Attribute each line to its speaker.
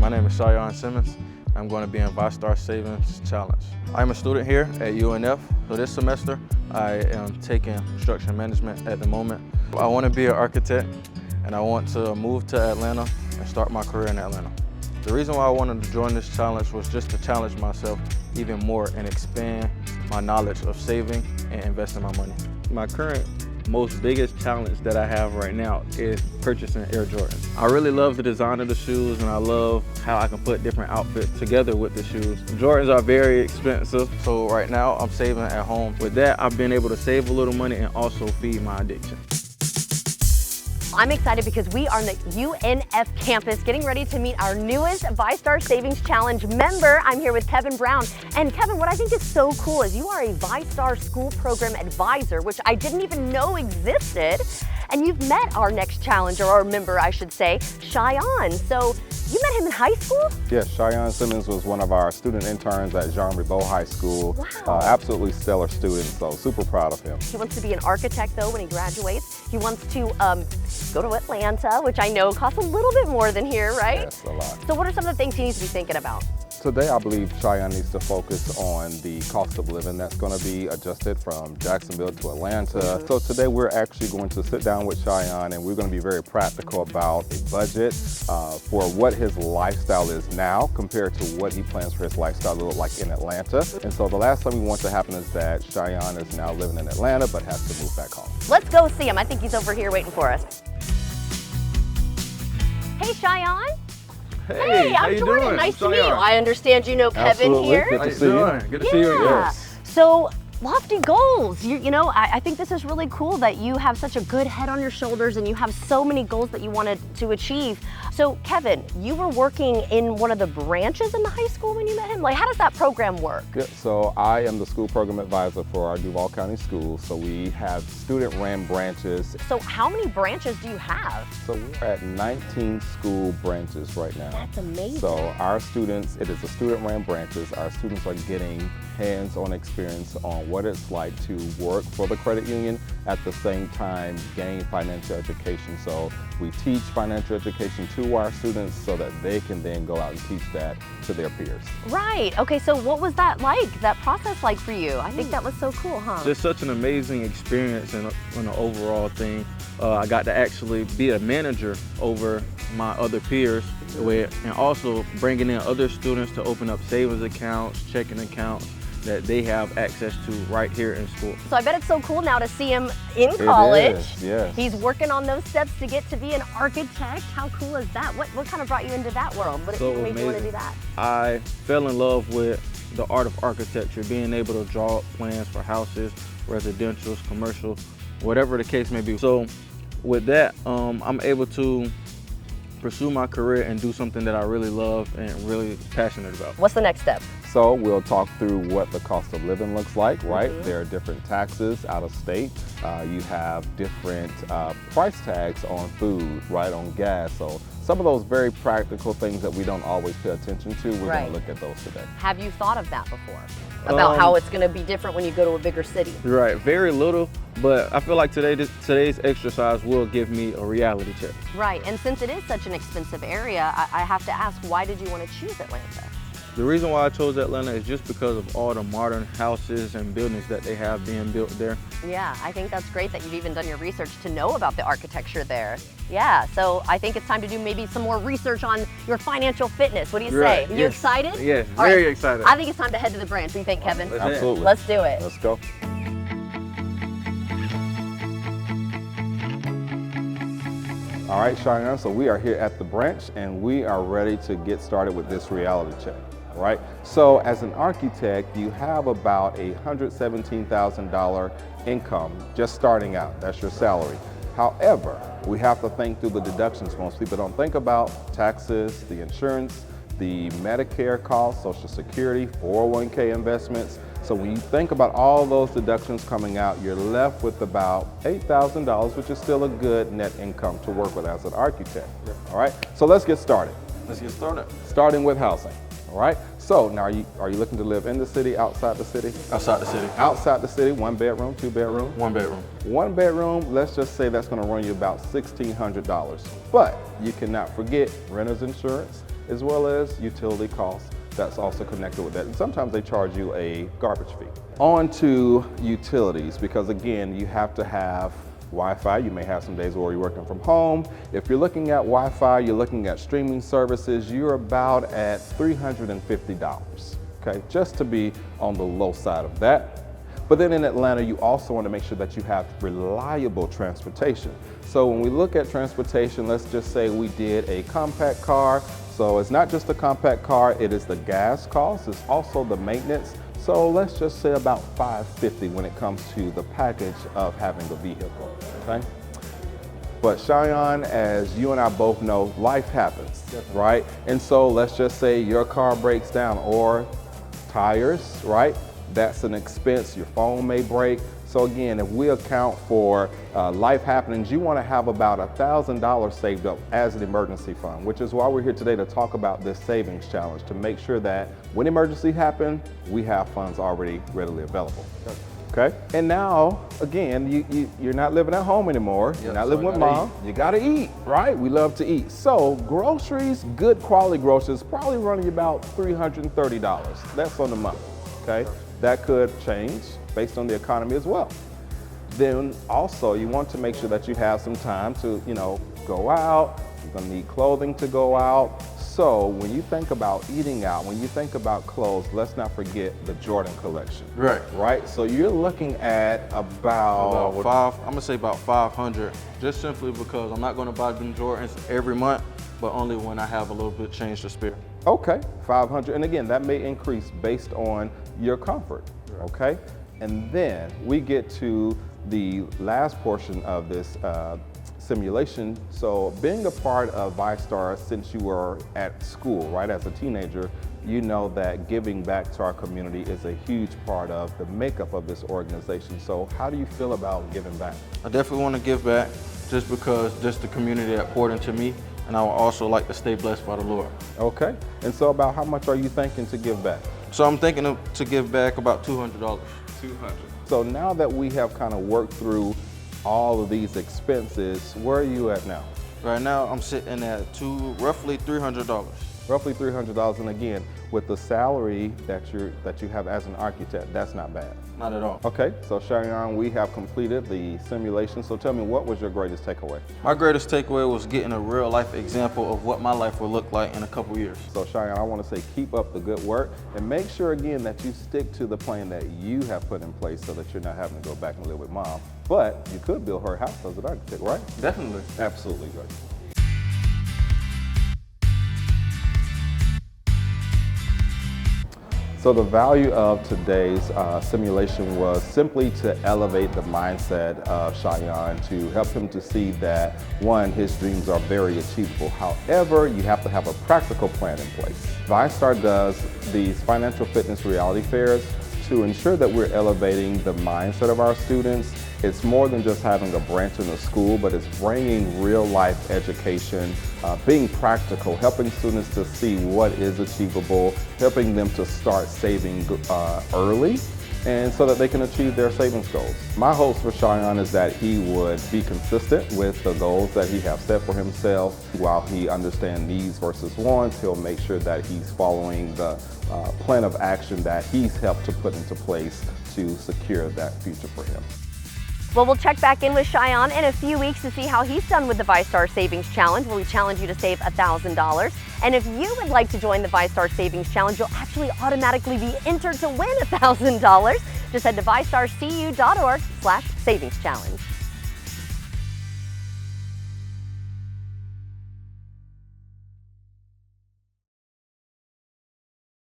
Speaker 1: My name is Chiyone Simmons. I'm going to be in VyStar Savings Challenge. I'm a student here at UNF, so this semester I am taking construction management at the moment. I want to be an architect and I want to move to Atlanta and start my career in Atlanta. The reason why I wanted to join this challenge was just to challenge myself even more and expand my knowledge of saving and investing my money. My current most biggest challenge that I have right now is purchasing Air Jordans. I really love the design of the shoes and I love how I can put different outfits together with the shoes. Jordans are very expensive, so right now I'm saving at home. With that, I've been able to save a little money and also feed my addiction.
Speaker 2: I'm excited because we are on the UNF campus getting ready to meet our newest VyStar Savings Challenge member. I'm here with Kevin Brown. And Kevin, what I think is so cool is you are a VyStar School Program Advisor, which I didn't even know existed. And you've met our next challenger, or member I should say, Chiyone. So you met him in high school?
Speaker 3: Yes, Chiyone Simmons was one of our student interns at Jean Ribaud High School.
Speaker 2: Wow.
Speaker 3: Absolutely stellar student, so super proud of him.
Speaker 2: He wants to be an architect though when he graduates. He wants to go to Atlanta, which I know costs a little bit more than here, right?
Speaker 3: Yes, a lot.
Speaker 2: So what are some of the things he needs to be thinking about?
Speaker 3: Today, I believe Chiyone needs to focus on the cost of living that's going to be adjusted from Jacksonville to Atlanta. So today, we're actually going to sit down with Chiyone and we're going to be very practical about a budget for what his lifestyle is now compared to what he plans for his lifestyle to look like in Atlanta. And so the last thing we want to happen is that Chiyone is now living in Atlanta but has to move back home.
Speaker 2: Let's go see him. I think he's over here waiting for us. Hey, Chiyone.
Speaker 1: Hey, how
Speaker 2: I'm
Speaker 1: you
Speaker 2: Jordan.
Speaker 1: doing?
Speaker 2: Nice to meet you. I understand you know Kevin
Speaker 3: Absolutely.
Speaker 2: here.
Speaker 3: Good
Speaker 1: How
Speaker 3: to
Speaker 1: you
Speaker 3: see you.
Speaker 1: doing? Good to see you.
Speaker 2: Yes. So lofty goals. You know, I think this is really cool that you have such a good head on your shoulders and you have so many goals that you wanted to achieve. So Kevin, you were working in one of the branches in the high school when you met him? Like, how does that program work?
Speaker 3: Yeah, so I am the school program advisor for our Duval County schools. So we have student-ran branches.
Speaker 2: So how many branches do you have?
Speaker 3: So we're at 19 school branches right now.
Speaker 2: That's amazing.
Speaker 3: So our students, it is a student-ran branches. Our students are getting hands-on experience on what it's like to work for the credit union at the same time gain financial education. So we teach financial education to our students so that they can then go out and teach that to their peers.
Speaker 2: Right. Okay, so what was that like, that process like for you? I think that was so cool, huh?
Speaker 1: Just such an amazing experience and an overall thing. I got to actually be a manager over my other peers and also bringing in other students to open up savings accounts, checking accounts that they have access to right here in school.
Speaker 2: So I bet it's so cool now to see him in college.
Speaker 3: It is, yes.
Speaker 2: He's working on those steps to get to be an architect. How cool is that? What kind of brought you into that world? What
Speaker 1: So
Speaker 2: made you want to
Speaker 1: amazing.
Speaker 2: do that?
Speaker 1: I fell in love with the art of architecture, being able to draw up plans for houses, residentials, commercial, whatever the case may be. So with that, I'm able to pursue my career and do something that I really love and really passionate about.
Speaker 2: What's the next step?
Speaker 3: So we'll talk through what the cost of living looks like, right? There are different taxes out of state. You have different price tags on food, right, on gas. So some of those very practical things that we don't always pay attention to, we're going to look at those today.
Speaker 2: Have you thought of that before? About how it's going to be different when you go to a bigger city?
Speaker 1: Right, very little, but I feel like today's exercise will give me a reality check.
Speaker 2: Right, and since it is such an expensive area, I have to ask, why did you want to choose Atlanta?
Speaker 1: The reason why I chose Atlanta is just because of all the modern houses and buildings that they have being built there.
Speaker 2: Yeah, I think that's great that you've even done your research to know about the architecture there. Yeah, so I think it's time to do maybe some more research on your financial fitness. What do you say?
Speaker 1: Right,
Speaker 2: You
Speaker 1: yes.
Speaker 2: excited?
Speaker 1: Yes,
Speaker 2: All
Speaker 1: very
Speaker 2: right.
Speaker 1: excited.
Speaker 2: I think it's time to head to the branch. What do you think, Kevin?
Speaker 3: Absolutely.
Speaker 2: Let's do it.
Speaker 3: Let's go. All right, Cheyenne, so we are here at the branch and we are ready to get started with this reality check. Right? So as an architect, you have about a $117,000 income just starting out. That's your salary. However, we have to think through the deductions. Most people don't think about taxes, the insurance, the Medicare costs, Social Security, 401k investments. So when you think about all those deductions coming out, you're left with about $8,000, which is still a good net income to work with as an architect. All right, so let's get started.
Speaker 1: Let's get started.
Speaker 3: Starting with housing. All right, so now are you looking to live in the city, outside the city?
Speaker 1: Outside the city.
Speaker 3: Outside the city, 1 bedroom, 2 bedroom?
Speaker 1: 1 bedroom.
Speaker 3: 1 bedroom, let's just say that's gonna run you about $1,600. But you cannot forget renter's insurance, as well as utility costs that's also connected with that. And sometimes they charge you a garbage fee. On to utilities, because again, you have to have Wi-Fi. You may have some days where you're working from home. If you're looking at Wi-Fi, you're looking at streaming services, you're about at $350, okay? Just to be on the low side of that. But then in Atlanta, you also want to make sure that you have reliable transportation. So when we look at transportation, let's just say we did a compact car. So it's not just the compact car, it is the gas cost, it's also the maintenance. So let's just say about $550 when it comes to the package of having the vehicle, okay? But Chiyone, as you and I both know, life happens, right? And so let's just say your car breaks down or tires, right? That's an expense, your phone may break. So again, if we account for life happenings, you want to have about $1,000 saved up as an emergency fund, which is why we're here today to talk about this savings challenge, to make sure that when emergency happens, we have funds already readily available. Okay? And now, again, you're not living at home anymore. You're not living with mom. You gotta eat, right? We love to eat. So groceries, good quality groceries, probably running you about $330. That's on the month, okay? That could change based on the economy as well. Then also you want to make sure that you have some time to, go out. You're gonna need clothing to go out. So when you think about eating out, when you think about clothes, let's not forget the Jordan collection.
Speaker 1: Right.
Speaker 3: Right? So you're looking at about
Speaker 1: I'm gonna say about 500, just simply because I'm not gonna buy them Jordans every month, but only when I have a little bit change to spare.
Speaker 3: Okay, 500, and again, that may increase based on your comfort, okay? And then we get to the last portion of this simulation. So being a part of VyStar since you were at school, right, as a teenager, you know that giving back to our community is a huge part of the makeup of this organization. So how do you feel about giving back?
Speaker 1: I definitely want to give back just because just the community that poured into me, and I would also like to stay blessed by the Lord.
Speaker 3: Okay, and so about how much are you thinking to give back?
Speaker 1: So I'm thinking to give back about $200.
Speaker 3: 200. So now that we have kind of worked through all of these expenses, where are you at now?
Speaker 1: Right now I'm sitting at roughly $300.
Speaker 3: Roughly $300, and again, with the salary that you have as an architect, that's not bad.
Speaker 1: Not at all.
Speaker 3: Okay, so Chiyone, we have completed the simulation. So tell me, what was your greatest takeaway?
Speaker 1: My greatest takeaway was getting a real life example of what my life will look like in a couple years.
Speaker 3: So Chiyone, I want to say keep up the good work and make sure again that you stick to the plan that you have put in place so that you're not having to go back and live with mom. But you could build her house as an architect, right?
Speaker 1: Definitely.
Speaker 3: Absolutely right. So the value of today's simulation was simply to elevate the mindset of Chiyone, to help him to see that, one, his dreams are very achievable. However, you have to have a practical plan in place. VyStar does these financial fitness reality fairs to ensure that we're elevating the mindset of our students. It's more than just having a branch in the school, but it's bringing real life education, being practical, helping students to see what is achievable, helping them to start saving early, and so that they can achieve their savings goals. My hopes for Chiyone is that he would be consistent with the goals that he has set for himself. While he understands needs versus wants, he'll make sure that he's following the plan of action that he's helped to put into place to secure that future for him.
Speaker 2: Well, we'll check back in with Chiyone in a few weeks to see how he's done with the VyStar Savings Challenge, where we challenge you to save $1,000. And if you would like to join the VyStar Savings Challenge, you'll actually automatically be entered to win $1,000. Just head to vystarcu.org/savings challenge.